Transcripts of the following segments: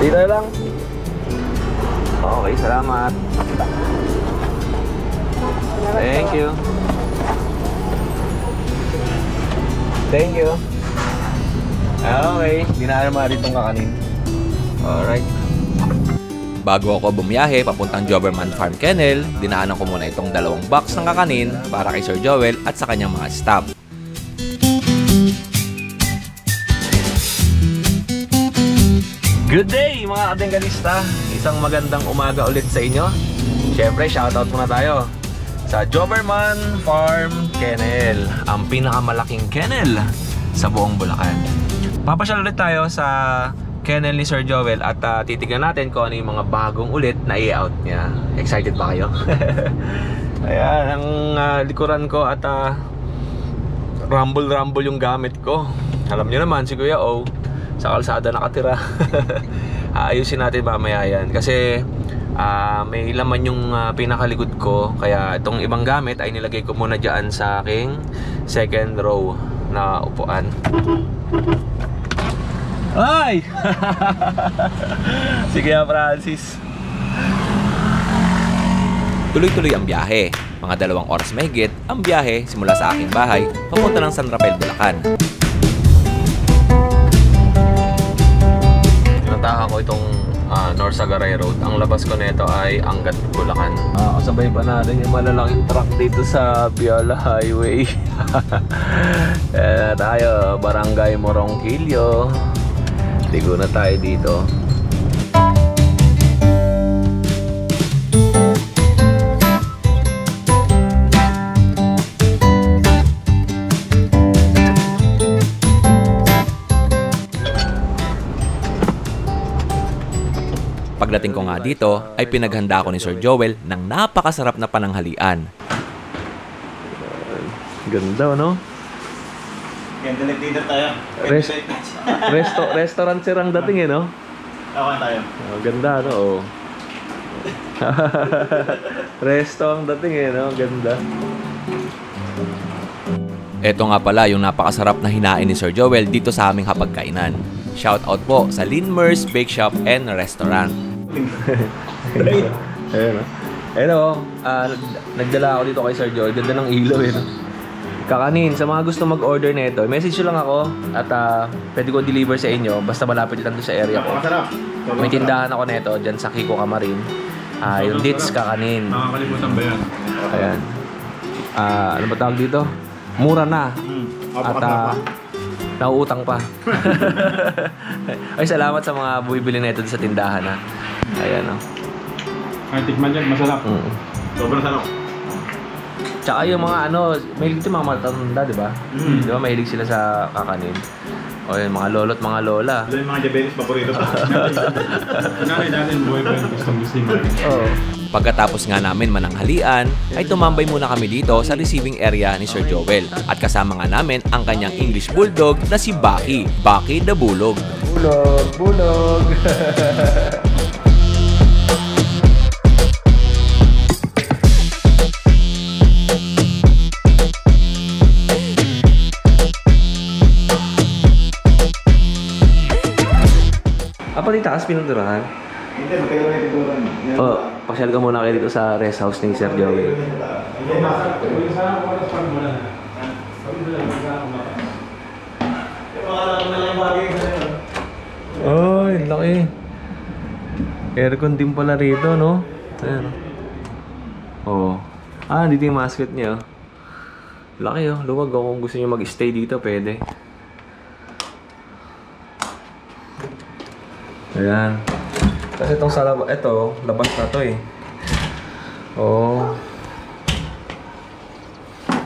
Dito lang. Okay, salamat. Thank you. Thank you. Okay, hindi na naman itong kakanin. Alright. Bago ako bumiyahe papuntang Doberman Farm Kennel, dinaanan ko muna itong 2 box ng kakanin para kay Sir Joel at sa kanyang mga staff. Good day mga katinggalista! Isang magandang umaga ulit sa inyo. Siyempre, shoutout muna tayo sa Doberman Farm Kennel, ang pinakamalaking kennel sa buong Bulacan. Papasyal ulit tayo sa kennel ni Sir Joel at titignan natin kung ano yung mga bagong ulit na i-out niya. Excited ba kayo? Ayan, ang likuran ko at rumble yung gamit ko. Alam niyo naman, si Kuya O sa kalsada nakatira. Ayusin natin mamaya yan kasi may laman yung pinakalikod ko, kaya itong ibang gamit ay nilagay ko muna dyan sa aking second row na upuan. Ay! Sige Francis. Tuloy-tuloy ang biyahe. Mga 2 oras mahigit ang biyahe simula sa aking bahay papunta ng San Rafael, Bulacan. Tinatahan ko itong North Sagaray Road. Ang labas ko nito ay Angat, Bulacan. Kasabay pa natin yung malalaking truck dito sa Biala Highway. Tayo, Barangay Morongkilyo. Ligo na tayo dito. Pagdating ko nga dito ay pinaghanda ko ni Sir Joel ng napakasarap na pananghalian. Ganda, no? Candlelight tayo. Restaurant sirang dating no? Tawa tayo. Ganda, no? Oh. Resto ang dating no? Ganda. Ito nga pala yung napakasarap na hinain ni Sir Joel dito sa aming hapagkainan. Shout out po sa Linmer's Bake Shop and Restaurant. Ayun, nagdala ako dito kay Sir Joel. Ganda ng ilaw, no? Kakanin, sa mga gusto mag-order nito, message nyo lang ako at pwede ko deliver sa inyo basta malapit lang doon sa area ko. May tindahan ako nito dyan sa Kiko Camarin. Yung Dits Kakanin. Nakakalimutan ba yan? Ayan. Ano ba tawag dito? Mura na. At nauutang pa. Ay, salamat sa mga bumibili nito sa tindahan, ha. Ayan, no. Ay, tikman dyan, masarap. Sobrang sarap. Tsaka yung mga mahilig ito mga matanda, di ba? Di ba mahilig sila sa kakanin? O yung mga lolo't mga lola. Yung mga diabetes, paborito pa. Nanay natin, buhay pa yung gusto mo. Oo. Pagkatapos nga namin mananghalian, ay tumambay muna kami dito sa receiving area ni Sir Joel. At kasama nga namin ang kanyang English Bulldog na si Baki. Baki the Bulog. Bulog! Apa di taas pinundurahan? Hindi, matagal na yung tiguran. Pasyal ka muna kayo dito sa rest house ni Sir Joey. Ay, laki. Aircon din pala rito, no? Ayan. Oh. Dito yung mascot niya. Laki, oh. Luwag, kung gusto niyo mag-stay dito, pwede. Ayan. Kasi itong sa labas, labas na to eh. Oh.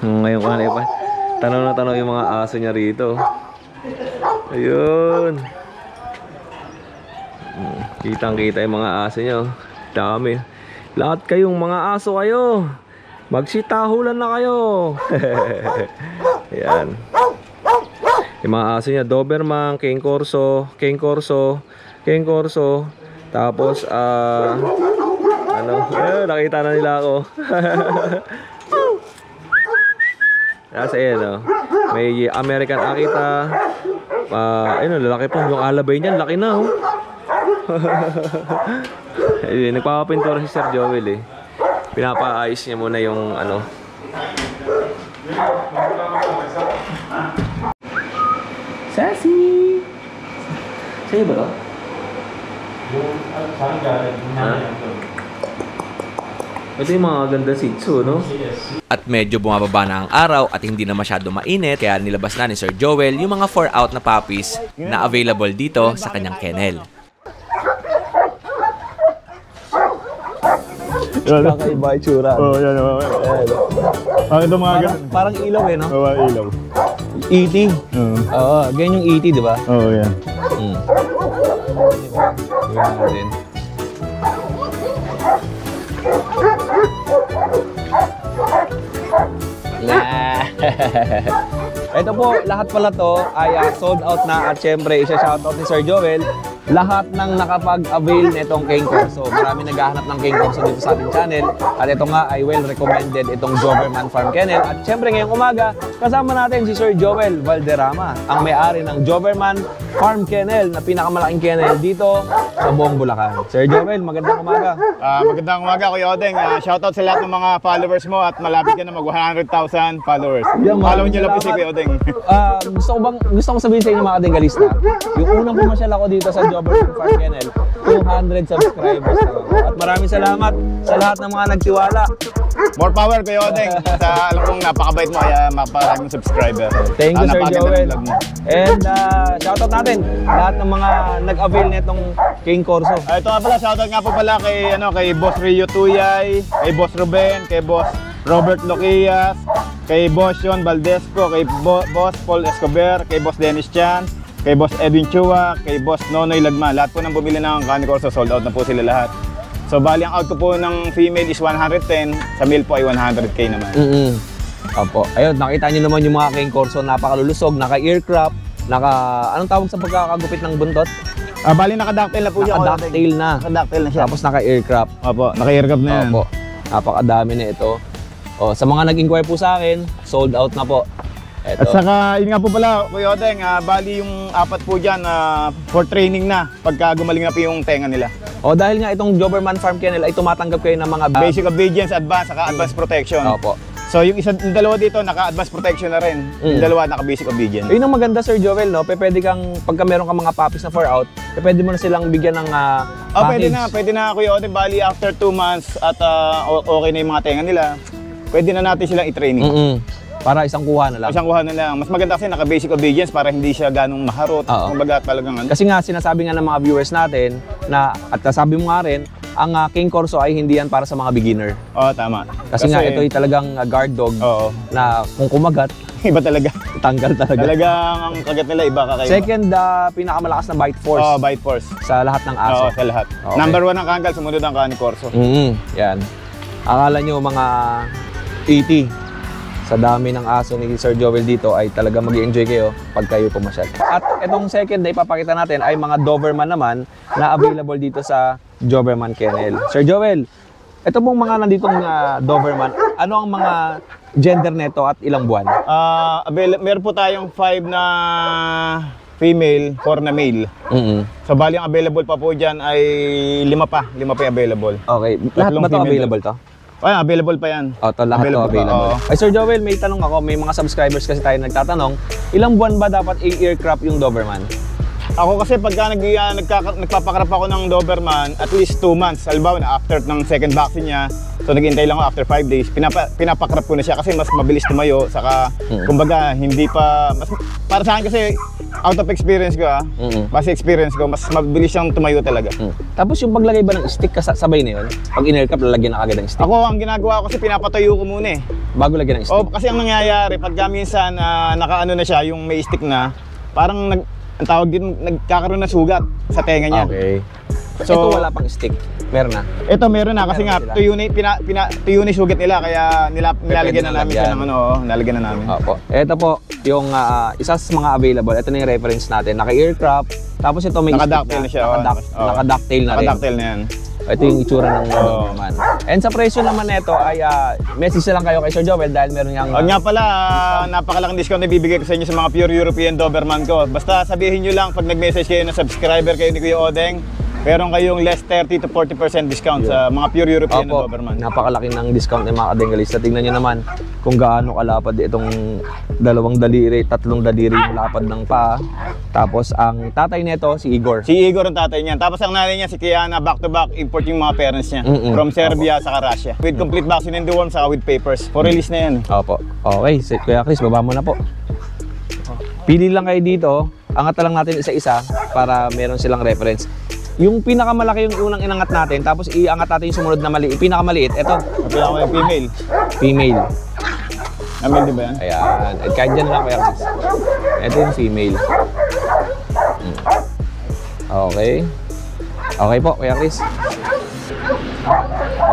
Ngayon ko na pa. Tanaw na tanaw yung mga aso niya rito. Ayun. Kitang-kita yung mga aso niya. Dami. Lahat kayong mga aso kayo. Magsitahulan na kayo. Ayan. Yung mga aso niya, Doberman, King Corso, tapos nakita na nila ako. Kasi may American Akita. Lalaki pa yung alabay niyan, laki na, oh. Nagpapapintura si Sir Joel eh. Pinapaayos niya muna yung ano. Sassy! Sa'yo ba to? Ito yung mga ganda sitso, no? At medyo bumababa na ang araw at hindi na masyado mainit, kaya nilabas na ni Sir Joel yung mga 4-out na puppies na available dito sa kanyang kennel. Kakaiba yung tsura. Oo, yan. Ito mga ganun. Parang ilaw eh, no? Oo, ilaw. E.T. Oo, ganyan yung E.T., di ba? Oo, yan. Ganyan natin. Ito po, lahat pala to ay sold out na at syempre isa-shoutout ni Sir Joel lahat ng nakapag-avail nitong Cane Corso. Marami naghahanap ng Cane Corso dito sa ating channel at ito nga ay well recommended itong Doberman Farm Kennel. At syempre ngayong umaga, kasama natin si Sir Joel Valderrama, ang may-ari ng Doberman Farm Kennel na pinakamalaking kennel dito sa buong Bulacan. Sir Joel, magandang umaga. Magandang umaga, Kuya Odeng. Shoutout sa lahat ng mga followers mo at malapit ka na mag 100,000 followers. Follow nyo lang po si Kuya Odeng. Gusto ko sabihin sa inyo mga Adengalista, yung unang pumasyal ako dito sa Doberman Farm Kennel, 200 subscribers na ako. At maraming salamat sa lahat ng mga nagtiwala. More power, Kuya Odeng. Alam kong napakabait mo kaya maparaming subscriber. Thank you, Sir Joel. Vlog mo. And shoutout natin lahat ng mga nag-avail nitong Cane Corso. Ito nga pala, shoutout nga po pala kay Boss Rio Tuyay, kay Boss Ruben, kay Boss Robert Loquias, kay Boss Sean Valdesco, kay Boss Paul Escobar, kay Boss Dennis Chan, kay Boss Edwin Chua, kay Boss Nonoy Lagma. Lahat po nang bumili ng Cane Corso, sold out na po sila lahat. So bali ang out ko po ng female is 110, sa male po ay 100k naman. Opo. Ayun, nakita niyo naman yung mga Cane Corso, napakalulusog, naka-earcraft, anong tawag sa pagkakagupit ng buntot? Bali naka-ducktail na po siya. Naka-ducktail na. Naka-ducktail na siya. Tapos naka-earcraft. Opo, naka-earcraft na yan. Opo. Napakadami na ito. Sa mga nag-inquire po sa akin, sold out na po. Ito. At saka, yun nga po pala, Kuya Odeng, bali yung apat po dyan for training na pagka gumaling na po yung tenga nila. Dahil nga itong Doberman Farm Kennel ay tumatanggap kayo ng mga Basic obedience, advanced, saka advanced protection. Opo. So yung dalawa dito, naka-advanced protection na rin. Yung dalawa, naka-basic obedience. Yun ang maganda, Sir Joel, no? Pwede kang, pagka meron kang mga puppies na 4-out, pwede mo na silang bigyan ng package. Pwede na, Kuya Odeng, bali after 2 months at okay na yung mga tenga nila, pwede na natin silang i-training. Para isang kuha na lang. Isang kuha na lang. Mas maganda kasi naka-basic obedience para hindi siya ganong maharot. Kumbaga talagang ano. Kasi nga sinasabi nga ng mga viewers natin na, at sabi mo nga rin, ang Cane Corso ay hindi yan para sa mga beginner. Oo, tama. Kasi nga ito ay talagang guard dog na kung kumagat, iba talaga. tanggal talaga. Talagang ang kagat nila iba kakaiba. Second, pinakamalakas na bite force. Bite force. Sa lahat ng aso. Sa lahat. Okay. Number 1 ang Kangal, sumunod ang Cane Corso. Yan. Akala nyo mga 80 sa dami ng aso ni Sir Joel dito ay talaga mag-i-enjoy kayo pag kayo pumasyal. At itong second na ipapakita natin ay mga Doberman naman na available dito sa Doberman Kennel. Sir Joel, ito pong mga nanditong Doberman, ano ang mga gender neto at ilang buwan? Meron po tayong 5 na female, 4 na male. So bali ang available pa po dyan ay 5 pa yung available. Okay, lahat ba ito available to? Available pa yan. Lahat to available. Ay, Sir Joel, may tanong ako. May mga subscribers kasi tayo nagtatanong. Ilang buwan ba dapat i-earcraft yung Doberman? Ako kasi pagka nagpapakrap ako ng Doberman, at least 2 months. Halimbawa na after ng second vaccine niya, so naghihintay lang ako after 5 days, pinapakrap ko na siya kasi mas mabilis tumayo. Saka, kumbaga, hindi pa, para sa akin kasi, out of experience ko base experience ko, mas mabilis siyang tumayo talaga. Tapos yung paglagay ba ng stick, sabay na yun? Pag in-earcraft, lalagyan na agad ng stick? Ako, ang ginagawa ko kasi pinapatayo ko muna bago lagyan ng stick? Kasi ang nangyayari, pagka minsan nakaano na siya, yung may stick na, parang ang tawag din, nagkakaroon na sugat sa tenga niya. Okay. So, ito wala pang stick? Meron na? Ito meron na kasi nga, tuyo na yung sugat nila, kaya nilalagyan na namin siya ng nilalagyan na namin. Opo. Ito po, yung isa sa mga available, ito na yung reference natin, naka-earcraft, tapos ito may naka-ducktail na siya. Naka-ducktail na rin. Naka-ducktail na yan. Ito yung itsura ng Doberman. And sa presyo naman nito ay message na lang kayo kay Sir Joel dahil meron niyang... nga pala, napakalaking discount na bibigay ko sa inyo sa mga pure European Doberman ko. Basta sabihin nyo lang pag nag-message kayo na subscriber kayo ni Kuya Odeng, meron kayong less 30 to 40% discount sa mga pure European na Doberman. Napakalaki ng discount ng mga kadengalista. Tingnan nyo naman kung gaano kalapad itong 2 daliri, 3 daliri yung lapad ng paa. Tapos ang tatay nito si Igor. Si Igor ang tatay niyan. Tapos ang nanay niya si Kiana, back-to-back import yung mga parents niya. From Serbia saka Russia. With complete vaccine and deworm saka with papers. For release na yan. Opo. Okay, Kuya Chris, baba mo na po. Pili lang kayo dito. Angat lang natin isa-isa para meron silang reference. Yung pinakamalaki yung unang inangat natin, tapos iangat natin yung sumunod na maliit. Pinakamaliit, ito. Ito lang yung female. Female. Namil, di ba yan? Ayan. At kahit dyan lang, Kuya Chris. Ito yung female. Okay. Okay po, Kuya Chris.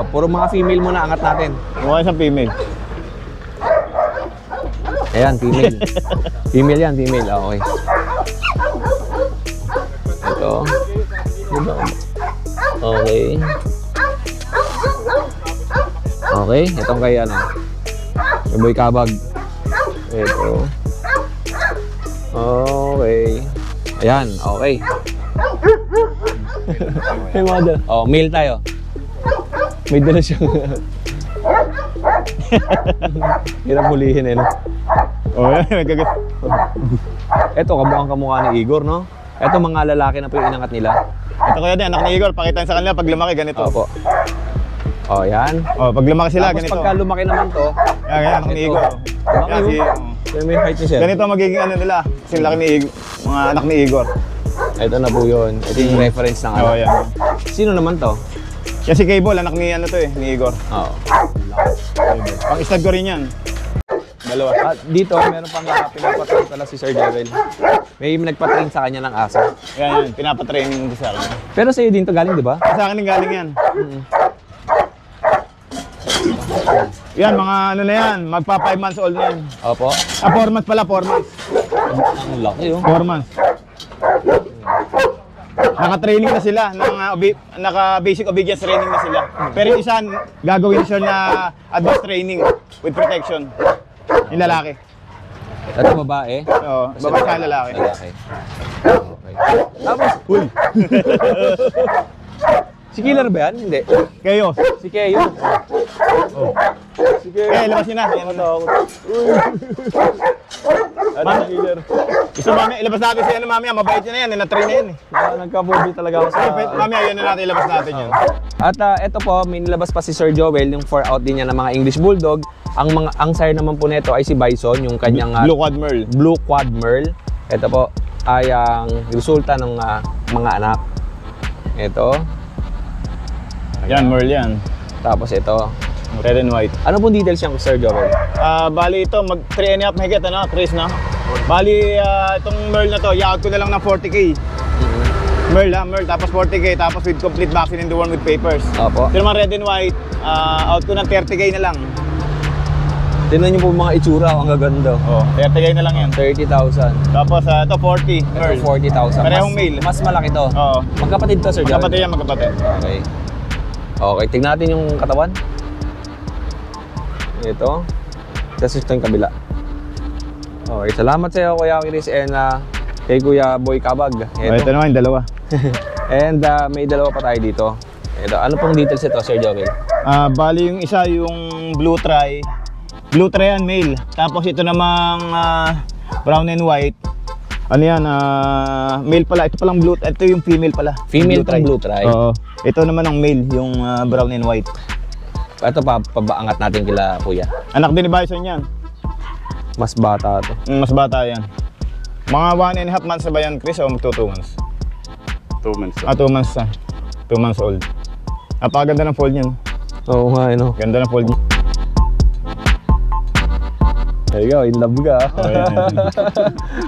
Puro mga female muna, angat natin. Mukha isang female. Ayan, female. Female yan, female. Okay. Ito. Diba? Okay. Okay, itong kay ano. May boy kabag. Ito. Okay. Ayan, okay. May mga dala. Oh, male tayo. May dala siyang hirap hulihin eh, no? Oh, yan. Nagkagat. Ito, kamukha ni Igor, no? Ito, mga lalaki na po yung inangat nila. Ito kuya din, anak ni Igor. Pakita sa kanila pag lumaki, ganito. Opo. Oh, yan. Oh, pag lumaki sila, Tapos ganito. pagka lumaki naman to, Yan, anak ni ito. Igor. Lumaki Yan, yun. May height niya siya. ganito magiging ano nila. Kasi laki ni Igor. Mga anak ni Igor. Ito na po yun. Ito yung reference ng ano. Oh, yan. Sino naman to? Yan si Cable, anak ni ano to eh, ni Igor. Oo. Pang stud ko rin yan. Dalawa. At dito, meron pang pinapatrain pala si Sir Joel. May nagpatrain sa kanya ng aso. Yan, yan. Pinapatraining ko sa akin. Pero sa'yo din to galing, di ba? Sa akin din galing yan. Yan, mga ano na yan. Magpa 5 months old na yan. Opo. 4 months pala, 4 months. Ang laki oh. 4 months. Naka-training na sila, naka-basic obedience training na sila. Pero yung isa, gagawin siya na advanced training with protection. Yung lalaki. Ito babae. Oo, babae sa lalaki. Lalaki. Okay. Tapos, uy. Si Killer ba yan? Hindi. Kayo. Si Keyo. Oh. Si Keyo. Eh, labas nyo na. Yan na ako. Ano si Killer? Gusto mami, ilabas natin si ano mami, mabait yun na yan, na-train na yan eh. Nagka-bobby talaga ako sa... Mami, ayun na natin, ilabas natin yun. At ito po, may nilabas pa si Sir Joel, yung 4-out din niya ng mga English Bulldog. Ang sire naman po nito ay si Bison, yung kanyang Blue Quad Merle. Blue Quad Merle. Ito po ay ang resulta ng mga anak. Ito. Yan, Merle yan. Tapos ito. Red and white. Ano pong details yung Sir Joel? Bali ito, mag 3.5 mahigit, ano, Chris, no? Bali, itong Merle na to, i-out ko na lang ng 40K. Merle ha, Merle, tapos 40K, tapos with complete vaccine and the one with papers. Opo. Ito naman red and white, out ko ng 30K na lang. Tingnan niyo po mga itsura, ang gaganda. Oh, 30K na lang yan. 30,000. Tapos ito 40, Merle. Ito 40,000. Parehong male. Mas malaki to. Oo. Magkapatid to, Sir Joel? Magkapatid yan, magkapatid. Okay. Okay, tignan natin yung katawan. Ito. Tapos ito yung kabila. Okay, salamat sa iyo, Kuya Chris, and kay Kuya Boy Kabag. Ito naman, yung dalawa. And may dalawa pa tayo dito. Ito, ano pong details ito, Sir Joel? Bali yung isa, yung blue try. Blue try yan, male. Tapos ito namang brown and white. Ano yan, male pala. Ito palang blue, ito yung female pala. Female tong blue try. Oo. Ito naman ang male, yung brown and white. Ito pabaangat natin kila Kuya. Anak din ni Bison yan. Mas bata to. Mas bata yan. Mga 1.5 months na ba yan, Chris? O magto 2 months? 2 months. 2 months na. 2 months old. Napakaganda ng fold niyan. Oo nga, ano. Ganda ng fold niya. There you go, in love ka.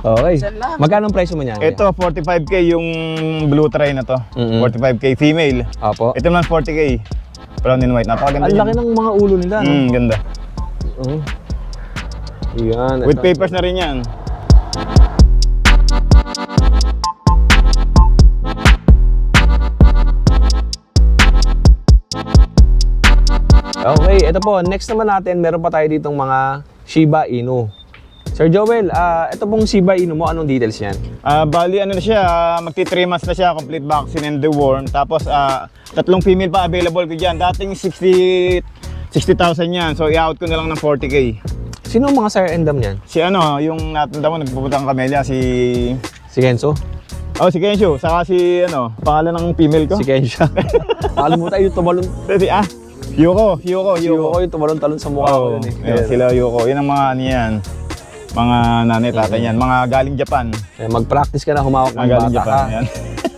Okay. Magkano ang presyo mo niyan? Ito, 45K yung blue try na to. 45K female. Apo. Ito naman 40K. Brown and white. Napakaganda Ang laki ng mga ulo nila, no? ganda. Yan. With papers na rin yan. Okay, ito po. Next naman natin, meron pa tayo ditong mga Shiba Inu. Sir Joel, ito pong Shiba Inu mo, anong details yan? Bali ano na siya, magti 3 months na siya, complete vaccine and deworm. Tapos 3 female pa available ko dyan. Dating 60,000 yan, so i-out ko na lang ng 40K. Sino ang mga Sire and Dam yan? Si ano, yung natanda mo, nagpupunta ng Camellia, si Kenzo? Oh, si Kensho, saka si ano, pangalan ng female ko? Si Kensha. Nakalimutan yung tumalon. Yuko. Yuko yung tumalon-talon sa mukha ko yun eh. Sila Yuko, yun ang mga ano yan. Mga nanay tatay yan, mga galing Japan. Mag-practice ka na, humawak ng Galing bata Japan, ka. yan.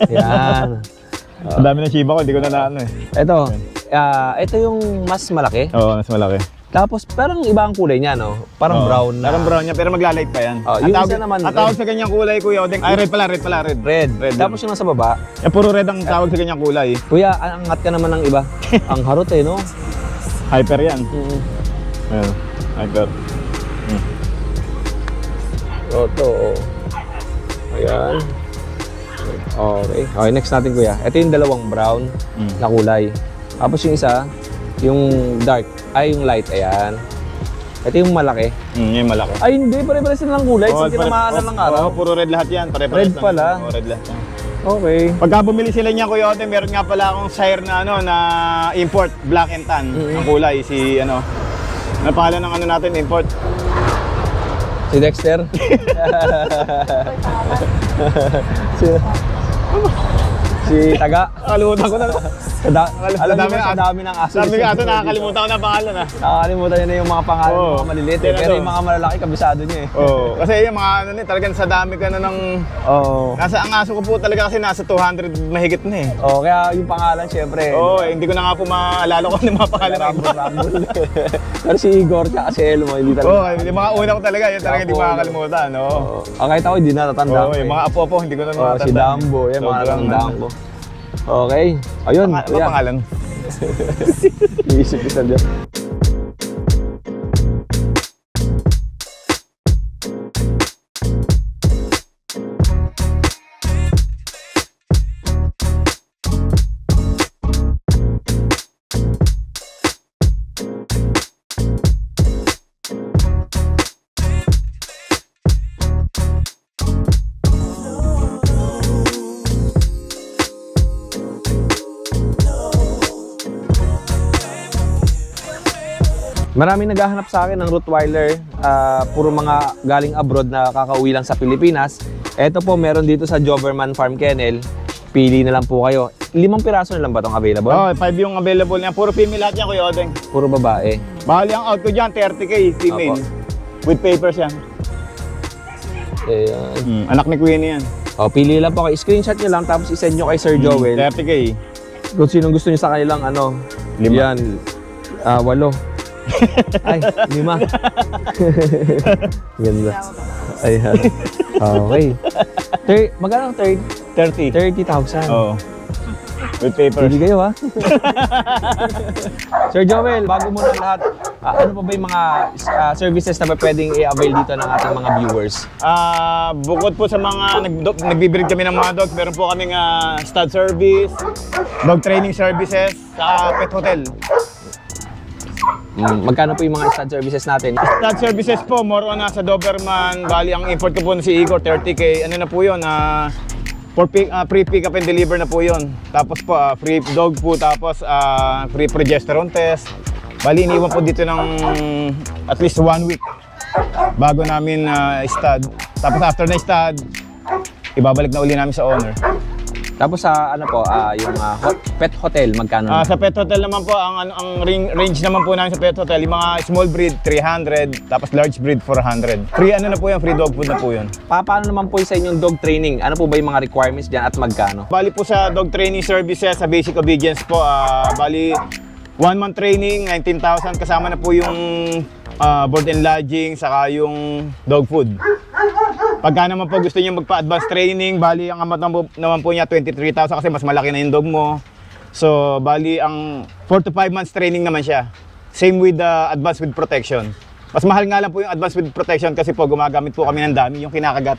Yan. Ang dami ng Shiba ko, hindi ko na naano eh. Ito yung mas malaki. Oo, mas malaki. Tapos parang iba ang kulay niya, no? Parang brown na. Parang brown niya, pero maglalight pa yan. Yung isa naman ang tawag sa ganyang kulay, Kuya Odeng. Ay, red pala. Red. Tapos yung nasa baba. Puro red ang tawag sa ganyang kulay. Kuya, angat ka naman ng iba. Ang harot eh, no? Hyper yan. Ayun, hyper. Ito, ayan. Okay, next natin, kuya. Ito yung dalawang brown na kulay. Tapos yung isa, yung dark, yung light, ayan. Ito yung malaki. Yung malaki. Ay, hindi. Pare-pares na lang kulay. Sa tinamaan ng araw. Puro red lahat yan. Red pala. Red lahat yan. Okay. Pagka bumili sila niya, Kuya Odeng, meron nga pala akong sire na na import, black and tan. Ang kulay, si ano. Ano pangalan ng ano natin, import? Si Dexter. si Taga. Nakalimutan ko na. Alam mo sa dami ng aso. Sabi nga aso, nakakalimutan ko na pangalan Nakakalimutan niya na yung mga pangalan ng mga maliliit. Pero yung mga malalaki, kabisado niya eh. Kasi yung mga ano talagang sa dami ka na ng... Ang aso ko po talaga kasi nasa 200 mahigit na eh. Kaya yung pangalan syempre. Hindi ko na nga po maalala ko ano yung mga pangalan. Rumble. Pero si Igor at si Elmo, hindi talaga. Yung mga una ko talaga, yun talaga hindi makakalimutan. Kahit ako, hindi natatanda. Yung mga apo-apo, hindi ko na natatanda. Si Dambo, yung mga natatandaan ko. Okay. Ayun. Ano pangalan? Iisip isa dyan. Maraming naghahanap sa akin ng Rottweiler, puro mga galing abroad na kakauwi lang sa Pilipinas. Ito po, meron dito sa Doberman Farm Kennel. Pili na lang po kayo. 5 piraso na lang ba itong available? 5 yung available niya. Puro female lahat niya, Kuya Odeng. Puro babae. Bali ang out ko dyan, 30K female. With papers yan. Ayan. Anak ni Queenie yan. Pili lang po kayo. Screenshot nyo lang tapos isend nyo kay Sir Joel. 30K. Kung sinong gusto nyo sa kanilang 5. Yan. 8. Ay, 5. Ganda. Ayan. Okay. Magkano ang 30. 30,000. Oo. With papers. Hindi kayo ha. Sir Joel, bago muna ang lahat, ano pa ba yung mga services na pwedeng i-avail dito ng ating mga viewers? Bukod po sa mga nagbibreed kami ng mga dogs, meron po kaming stud service, dog training services, sa pet hotel. Magkano po yung mga stud services natin? Stud services po, more on sa Doberman. Bali, ang import ko po na si Igor, 30K. Ano na po yun? Free pick up and deliver na po yun. Tapos po, free dog po, tapos free progesterone test. Bali, iniwan po dito ng at least 1 week bago namin stud. Tapos after na stud, ibabalik na uli namin sa owner. Tapos sa yung pet hotel, magkano? Sa pet hotel naman po, ang range naman po namin sa pet hotel, yung mga small breed 300, tapos large breed 400. Free na po yan, free dog food na po yun. Paano naman po sa inyong dog training? Ano po ba yung mga requirements dyan at magkano? Bali po sa dog training services, sa basic obedience po, bali 1 month training, 19,000, kasama na po yung board and lodging, saka yung dog food. Pagka naman po gusto niyo magpa-advance training, bali ang amount naman po niya 23,000 kasi mas malaki na yung dog mo. So, bali ang 4 to 5 months training naman siya. Same with advance with protection. Mas mahal nga lang po yung advance with protection kasi po gumagamit po kami ng dami yung kinakagat.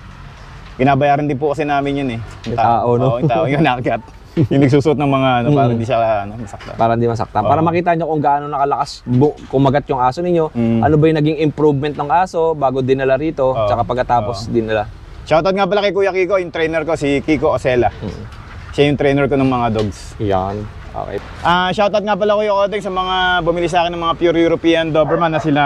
Binabayaran din po kasi namin yun eh. Yung tao, no? Oo, yung tao, yung kinakagat. Yung nagsusuot ng mga ano, para hindi siya masaktan. Para hindi masaktan. Para makita nyo kung gaano nakalakas kumagat yung aso ninyo. Ano ba yung naging improvement ng aso bago dinala rito, tsaka pagkatapos dinala. Shoutout nga pala kay Kuya Kiko, yung trainer ko, si Kiko Osela. Siya yung trainer ko ng mga dogs. Yan. Okay. Shoutout nga pala Kuya Odeng sa mga bumili sa akin ng mga pure European Doberman na sila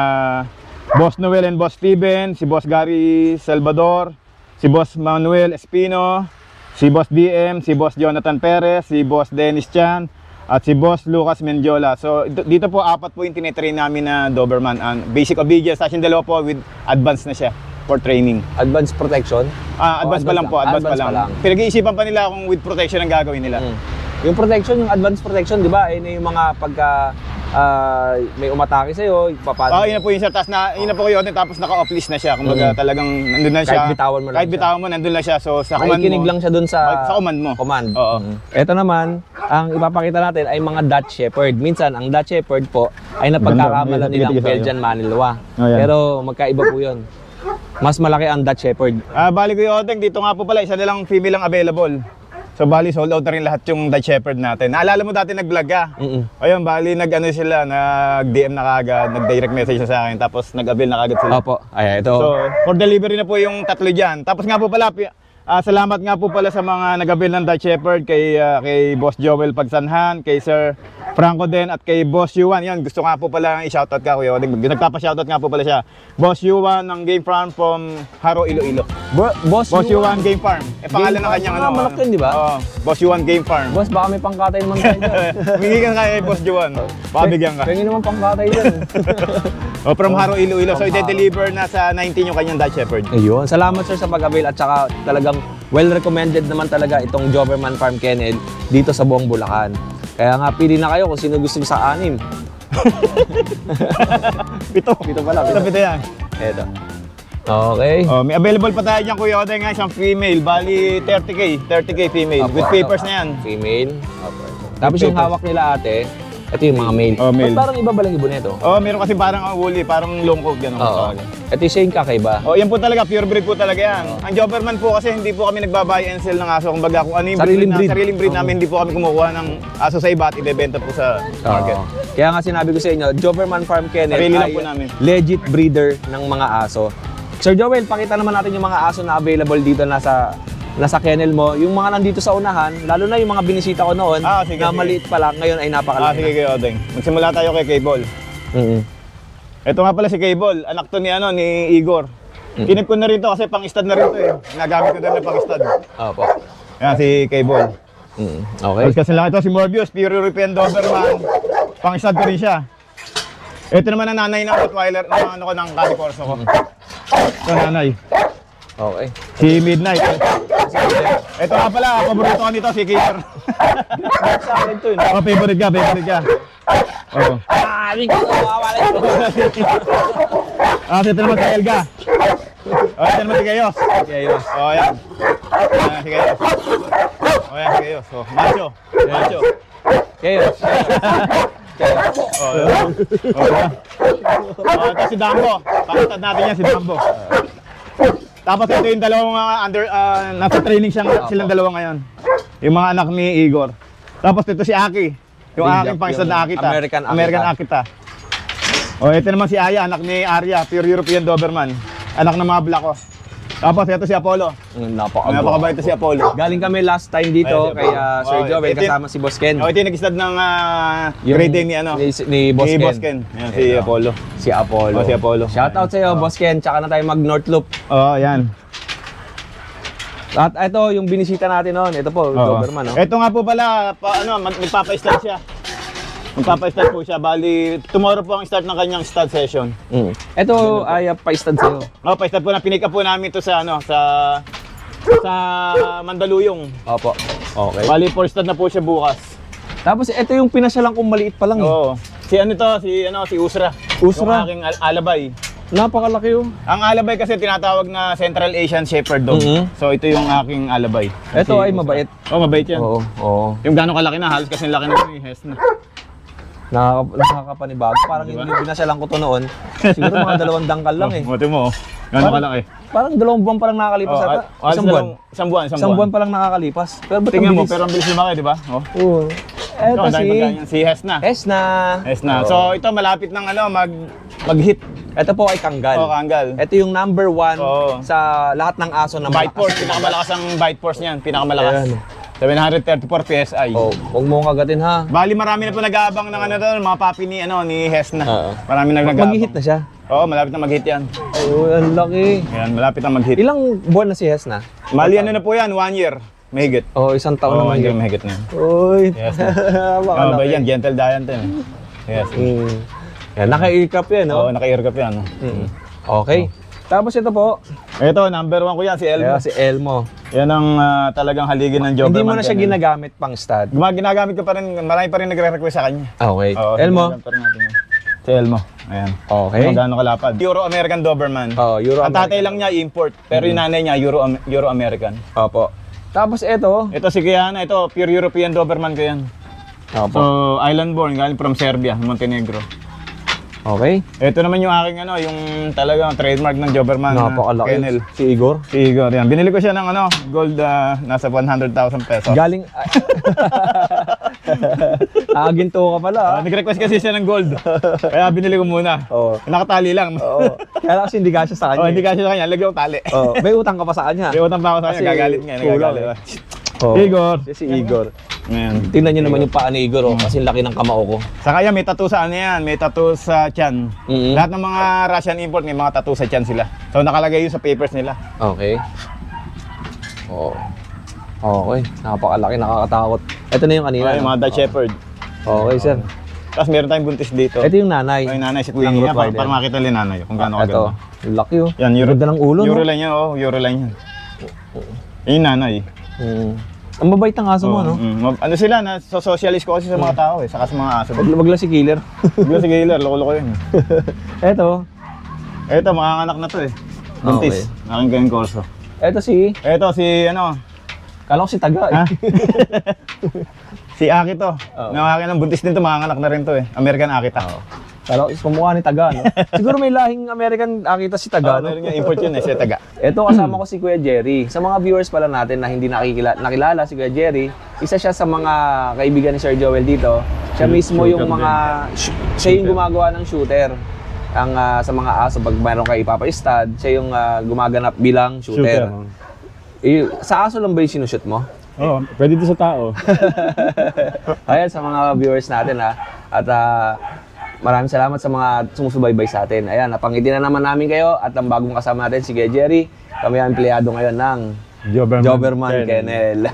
Boss Noel and Boss Steven, si Boss Gary Salvador, si Boss Manuel Espino, si Boss DM, si Boss Jonathan Perez, si Boss Dennis Chan, at si Boss Lucas Mendiola. So dito po 4 po yung tinitrain namin na Doberman. Basic obedience, tapos yung dalawa po with advanced na siya for training. Advanced protection? Advanced pa lang po, advanced pa lang. Pinag-iisipan pa nila kung with protection ang gagawin nila. Yung protection, yung advanced protection, di ba? Ayun yung mga pagka may umatake sa'yo, papasok. Yun na po yun siya. Tapos yun na po kayo, tapos naka-off-list na siya. Kumbaga talagang nandun na siya. Kahit bitawan mo lang Kahit bitawan mo, nandun lang siya. So sa command mo. Makikinig lang siya dun sa command mo. Command. Oo. Ito naman, ang ipapakita natin ay mga Dutch Shepherd. Minsan, ang Dutch Shepherd po ay napagkakamalan nilang Belgian Malinois. Pero magkaiba po yun. Mas malaki ang Dutch Shepherd. Bali ko yung Odeng, dito nga po pala, isa nilang female ang available. So bali sold out na rin lahat yung Dutch Shepherd natin. Naalala mo dati nag-vlog ka? Ayun, bali nag-ano sila, nag-DM na kagad, nag-direct message na sa akin, tapos nag-avail na kagad sila. Opo, ay ito. So for delivery na po yung 3 dyan. Tapos nga po pala, salamat nga po pala sa mga nag-avail ng Dutch Shepherd, kay Boss Joel Pagsanhan, kay Sir Franco din, at kay Boss Yuan. Yan, gusto nga po pala i-shoutout ka, Kuya Odeng. Nagpapa-shoutout nga po pala siya. Boss Yuan ng Game Farm from Haro, Iloilo. Boss Yuan Game Farm. Pangalan ng kanyang manok yun, di ba? Boss Yuan Game Farm. Boss, baka may pangkatay naman tayo dyan. Humingi ka kay Boss Yuan. Baka bigyan ka. Pengi naman pangkatay dyan. From Haro, Iloilo. So, i-deliver na sa 19 yung kanyang Dutch Shepherd. Ayun. Salamat sir sa pag-avail at saka talagang well-recommended naman talaga itong Doberman Farm Kennel dito sa buong Bulacan. Kaya nga, pili na kayo kung sino gusto sa 6. Pito pala. Pito yan. Eto. Okay. May available pa tayo dyan, Kuya Odeng, isang female. Bali, 30K female. With papers na yan. Female. Okay. Tapos yung hawak nila ate, ito yung mga male. Male. Parang iba ba lang ibon nito? Meron kasi parang woolly, parang long coat gano'n. Ito yung same kakaiba. Yan po talaga, pure breed po talaga yan. Ang Doberman po kasi hindi po kami nagbabuy and sell ng aso. Kumbaga kung ano yung sariling breed namin, hindi po kami kumukuha ng aso sa iba at ibebenta po sa market. Kaya nga sinabi ko sa inyo, Doberman Farm Kennel sarili lang ay po namin. Legit breeder ng mga aso. Sir Joel, pakita naman natin yung mga aso na available dito nasa kennel mo. Yung mga nandito sa unahan, lalo na yung mga binisita ko noon, sige. maliit pa lang, ngayon ay napakalaki. Sige Kuya Odeng. Magsimula tayo kay Cable. Ito nga pala si Cable, anak to ni Igor. Kinip ko na rin to kasi pang-stud na rin to eh. Nagamit ko na rin pang-stud. Opo. Yan si Cable. Okay. Tapos kasi lang ito si Morbius, pure European Doberman. Pang-stud ko rin siya. Ito naman ang nanay ng Rottweiler, ng Cali Corso ko. Ito nanay. Okay. Si Midnight. Ito nga pala, paborito ko nito si Keeper. Sa akin to yun. Favorite ka. Ito Ito naman si Elga. Ito naman si Gayos. Gayos. Yan. Si Gayos. Yan si Gayos. Macho. Gayos. Ito si Dambo. Pakitad natin yan si Dambo. Tapos ito yung dalawang nasa training silang dalawa ngayon. Yung mga anak ni Igor. Tapos ito si Aki. Yung aking pang-stud na Akita. American Akita. Ito naman si Aya, anak ni Arya, pure European Doberman. Anak ng mga black ko. Tapos ito si Apollo. Napakabait ito si Apollo. Galing kami last time dito kay Sir Joel kasama si Boss Ken. Ito yung nag-stud ng grading ni Boss Ken. Yan, si Apollo. Si Apollo. Shoutout sa iyo, Boss Ken. Tsaka na tayo mag North Loop. Yan. At ito yung binisita natin noon. Ito po, Doberman. Ito nga po pala, magpapa-stud siya. Magpapa-stud po siya. Bali, tomorrow po ang start ng kanyang stud session. Ito ay pa-stud sa'yo. Pa-stud po na. Pinik up po namin ito sa Mandaluyong. Opo. Okay. Bali, for stud na po siya bukas. Tapos ito yung pinasyalan kong maliit pa lang. Si Usra. Yung aking alabay. Napakalaki yun. Ang alabay kasi tinatawag na Central Asian Shepherd Dog. So ito yung aking alabay. Ito ay mabait. Mabait yan. Oo. Yung gano'ng kalaki na, halos kasi laki na yung Hesna. Nakakapanibago. Parang Diba? yung binasyalan ko to noon. Siguro mga 2 dangkal lang eh. Buti mo, gano'n ka lang eh. Parang 2 buwan pa lang nakakalipas ata. Isang buwan. Isang buwan. Pa lang nakakalipas. Pero ba't Tingnan ang mo, bilis? pero ang bilis lumaki, di ba? Oh. Oo. Eto Ang dami si pagkain yan. Si Hesna. Esna. Hesna. Oo. So ito malapit ng mag-hit. Ito po ay Kanggal. Oh, Kanggal. Ito yung number 1 Oo. sa lahat ng aso na Bite force, pinakamalakas ang bite force niyan, pinakamalakas. Ayan. 734 PSI. Oh, huwag mo kagatin ha. Bali marami na po nag-aabang ng mga papi ni Hesna. Oo. Marami na nag-aabang. Mag-hit na siya. Oo, malapit na mag-hit yan. Oh, ang laki. Ayan, malapit na mag-hit. Ilang buwan na si Esna? Mali ano na po yan, 1 year. Mahigit. Oh, isang taon Oo, naman 1 year yun. mahigit na yan. Uy. Yes. Baka Ano ba laki. yan? Gentle Giant yan. Yes. Yan, naka-earcap yan, no? Oo, naka-earcap yan. Okay. Tapos ito po, Ito, number 1 ko yan, si Elmo. si Elmo. Yan ang talagang haligin ng Hindi mo Doberman na siya Kennel. ginagamit pang stud. Ginagamit ko pa rin, marami pa rin nagre-request sa kanya. Okay. Oo, Elmo. ginagamit pa rin natin yan. Si Elmo. Ayan. Okay. Ano gaano kalapad. Euro-American Doberman. Oh, Euro Ang tatay lang niya import, pero yung nanay niya Euro-American. Opo. Tapos ito. Ito si Kiana, ito pure European Doberman ko yan. Opo. So, island born, galing from Serbia, Montenegro. Okay. Ito naman yung aking yung talagang trademark ng Doberman Napakalaki. Kennel. Si Igor. Si Igor, yan. Binili ko siya ng gold nasa 100,000 pesos. Galing... Ginto ka pala. Nag-request kasi siya ng gold. Kaya binili ko muna. Oo. Nakatali lang. Oo. Kaya kasi hindi kasya sa kanya. Oh, hindi kasi sa kanya, lagyan ko tali. Oh, may utang ka pa sa kanya. May utang pa ako sa kanya, Kasi gagalit nga. kulang Nagagalit. Oh. Igor. Si Igor. Ayan. Tingnan nyo naman yung paa ni Igor, oh, kasi laki ng kamao ko. Saka yan, may tattoo sa ano yan, may tattoo sa tiyan. Mhm. Lahat ng mga Russian import, may mga tattoo sa tiyan sila. So nakalagay yun sa papers nila. Okay. Oh. Okay. Napakalaki, nakakatakot. Ito na yung kanina. Okay, no? mga Dutch Shepherd. Okay, sir. Tapos meron tayong buntis dito. Ito yung nanay. Ay, nanay, si ng Queenie yan, Rottweiler. para makita nila nanay kung gaano Ito. kaganda. Laki oh. Yan, Ganda ng ulo, no? Euroline yan, Euroline yan. Yun yung nanay. Ang mabait ng aso mo, no? Ano sila, socialist ko kasi sa mga tao saka sa mga aso. Wag lang si Killer. Bigla si Gaylor, loko-loko yun. Ito. Eto, makanganak na to Buntis. Aking gawin korso. Ito si... Eto, si Kala ko si Taga eh. Ha? Si Aki to. Oo. Nakakain ng buntis din to, makanganak na rin to American Akita. Kala ko kumukha ni Taga, no? Siguro may lahing American akita si Taga, no? Meron nga import yun si Taga. Ito kasama ko si Kuya Jerry. Sa mga viewers pala natin na hindi nakilala si Kuya Jerry, isa siya sa mga kaibigan ni Sir Joel dito. Siya mismo yung siya yung gumagawa ng shooter. Ang sa mga aso pag mayroon kayo ipapa-stud, siya yung gumaganap bilang shooter. Sa aso lang ba yung sinushoot mo? Oo, pwede din sa tao. Ayan sa mga viewers natin at maraming salamat sa mga sumusubaybay sa atin. Ayan, napangiti na naman namin kayo at ang bagong kasama natin si Kuya Jerry. Kami ang empleyado ngayon ng Doberman Kennel.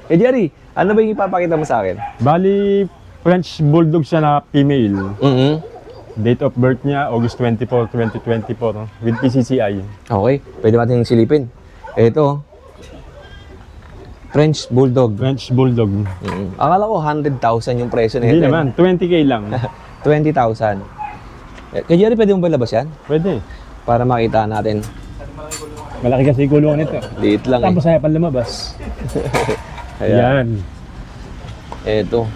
Kuya Jerry, ano ba yung ipapakita mo sa akin? Bali, French Bulldog siya na female. Date of birth niya, August 24, 2024 with PCCI. Okay, pwede natin silipin. Ito, French Bulldog. French Bulldog. Akala ko 100,000 yung presyo nito. Hindi naman, 20K lang. 20,000. Kuya Jerry, pwede mo ba labas yan? Pwede. Para makita natin. Malaki kasi kulungan nito. Liit lang Tapos ayaw pa lumabas. Ayan. Ito.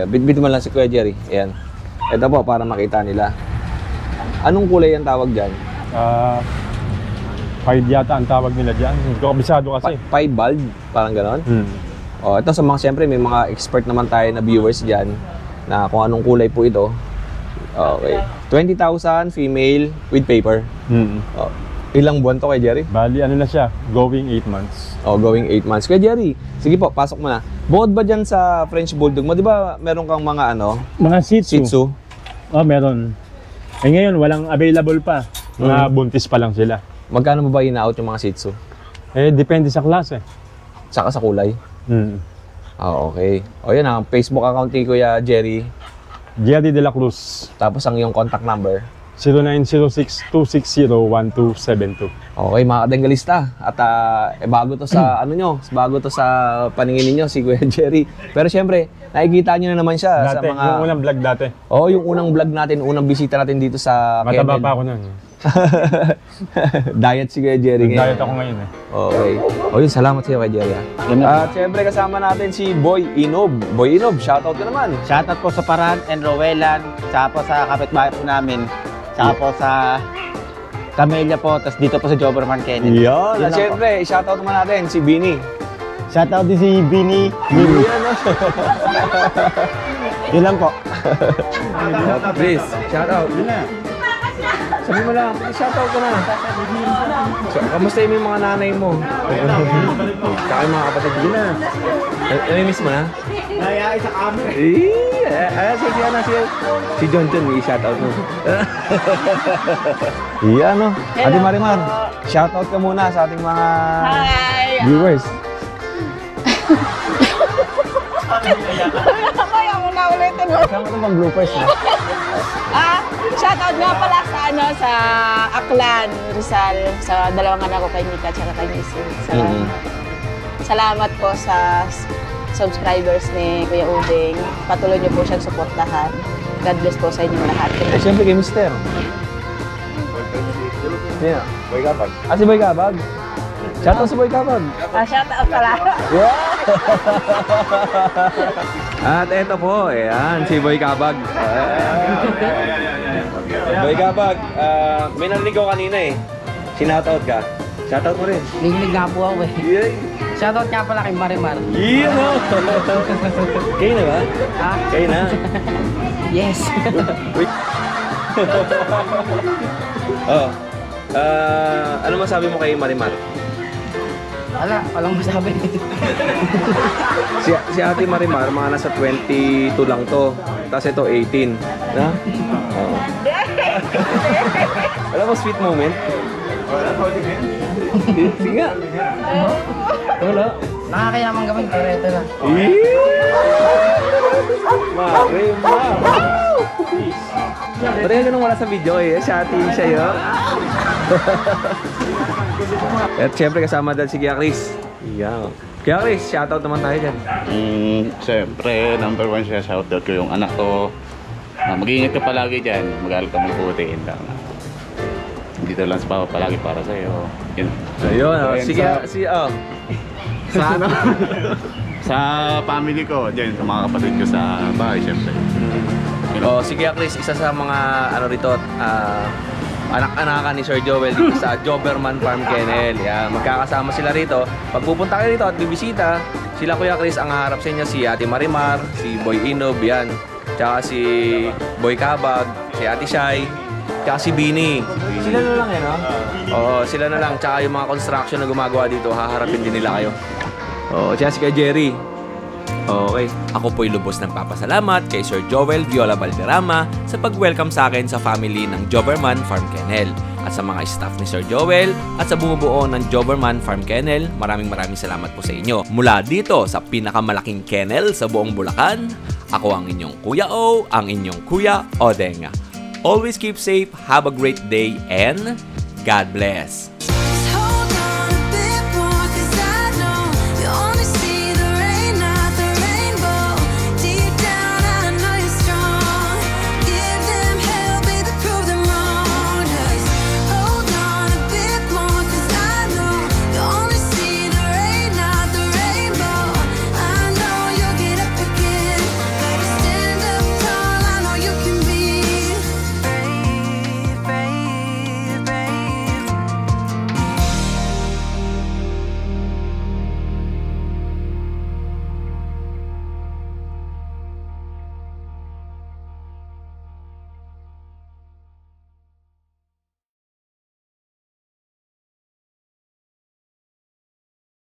Bit-bit mo lang si Kuya Jerry. Ayan. Ito po, para makita nila. Anong kulay ang tawag dyan? 5 yata ang tawag nila dyan. Hindi ko kabisado kasi. 5 bulb? Parang ganon? O, ito sa mga, siyempre, may mga expert naman tayo na viewers dyan na kung anong kulay po ito. Okay. 20,000 female with paper. O, ilang buwan to kay Jerry? Bali, ano na siya? Going 8 months. O, going 8 months. Kaya Jerry, sige po, pasok mo na. Bukod ba dyan sa French Bulldog mo, di ba meron kang mga Mga Shih Tzu. Shih Tzu? Oh, meron. Eh ngayon, walang available pa. Mga buntis pa lang sila. Magkano mo ba ina-out yung mga Shih Tzu? Eh, depende sa klase. Saka sa kulay? Okay. O yan ang Facebook account ni Kuya Jerry. Jerry De La Cruz. Tapos ang iyong contact number. 0906-260-1272. Okay mga kadenggalista. At bago to sa bago to sa paningin ninyo si Kuya Jerry. Pero syempre, nakikita niyo na naman siya Dati, sa mga... yung unang vlog dati. yung unang vlog natin, unang bisita natin dito sa Mataba kennel. pa ako nun. Diet si Kuya Jerry ngayon. Diet ako ngayon eh. Okay. O yun, salamat sa iyo kay Jerry. At syempre kasama natin si Boy Inob. Boy Inob, shoutout ka naman. Shoutout po sa Paran and Rowelan, saka po sa kapitbahay po namin, saka po sa Camellia po, tapos dito po sa Joberman Kennel. Yan. Yun At lang syempre, shoutout naman natin si Bini. Shoutout din si Bini. Yun lang po. Chris, shoutout. Sabi mo lang, shoutout ka na. So, kamusta yung mga nanay mo? Tsaka yung mga kapatid mo na. Namimiss mo na? Nayayay sa kami. Si John i-shoutout mo. Iya, no? Ate Marimar, shoutout ka muna sa ating mga viewers. Kaya mo na ulitin mo. Kasama ito pang bloopers, no? Shoutout nga pala sa Aklan, Rizal, sa dalawang anak ko kay Nika at kay Missy. Salamat po sa subscribers ni Kuya Uding. Patuloy niyo po siyang suportahan. God bless po sa inyong lahat. Eh, siyempre kay Mister. Sino? Boy Kapag. Si Boy Kapag. Shoutout si Boy Kapag. Shoutout pala. At eto po, ayan, si Boy Kapag. Boy Kapag, may narinig ko kanina eh. Sinoutout ka. Shoutout mo rin. Naglig nga po ako eh. Yay! Shoutout nga pala kay Marimar. Yun o! Kayo na ba? Ha? Kayo na. Yes. Oh. Ano masabi mo kay Marimar? Walang masabi. Si Ate Marimar, mga nasa 22 lang to. Tapos ito, 18. Na? Oo. Alam mo, sweet moment? Sige nga. Wala. Nakakayaman gawin, pero ito na. Marimar! Pero yan ganun wala sa video eh. Si Ate siya yun. At syempre kasama dahil si Kuya Chris. Yan. Kuya Chris, shoutout naman tayo dyan. Siyempre, number one siya, shoutout ko yung anak ko. Mag-iingat ka palagi dyan, mag-aaral ka mabuti. Dito lang sa papa palagi para sa'yo. Yun. Ayun, Then, sige, sa ano? Sa family ko, dyan, sa mga kapatid ko sa bahay, siyempre. Oh, si Kuya Chris, isa sa mga ano rito, anak-anakan ni Sir Joel dito sa Joberman Farm Kennel. Yan, magkakasama sila rito. Pag pupunta kayo rito at bibisita, sila Kuya Chris ang haharap sa inyo, si Ate Marimar, si Boy Inob, yan. Tsaka si Boy Kabag, si Ate Shai, tsaka si Bini. Sila na lang yan, no? Oo, sila na lang. Tsaka yung mga construction na gumagawa dito, haharapin din nila kayo. Oo, tsaka si Kuya Jerry. Okay. Ako po'y lubos ng papasalamat kay Sir Joel Viola Valderrama sa pag-welcome sa akin sa family ng Joberman Farm Kennel. At sa mga staff ni Sir Joel at sa bumubuo ng Joberman Farm Kennel, maraming salamat po sa inyo. Mula dito sa pinakamalaking kennel sa buong Bulacan, ako ang inyong Kuya O, ang inyong Kuya Odeng. Always keep safe, have a great day, and God bless!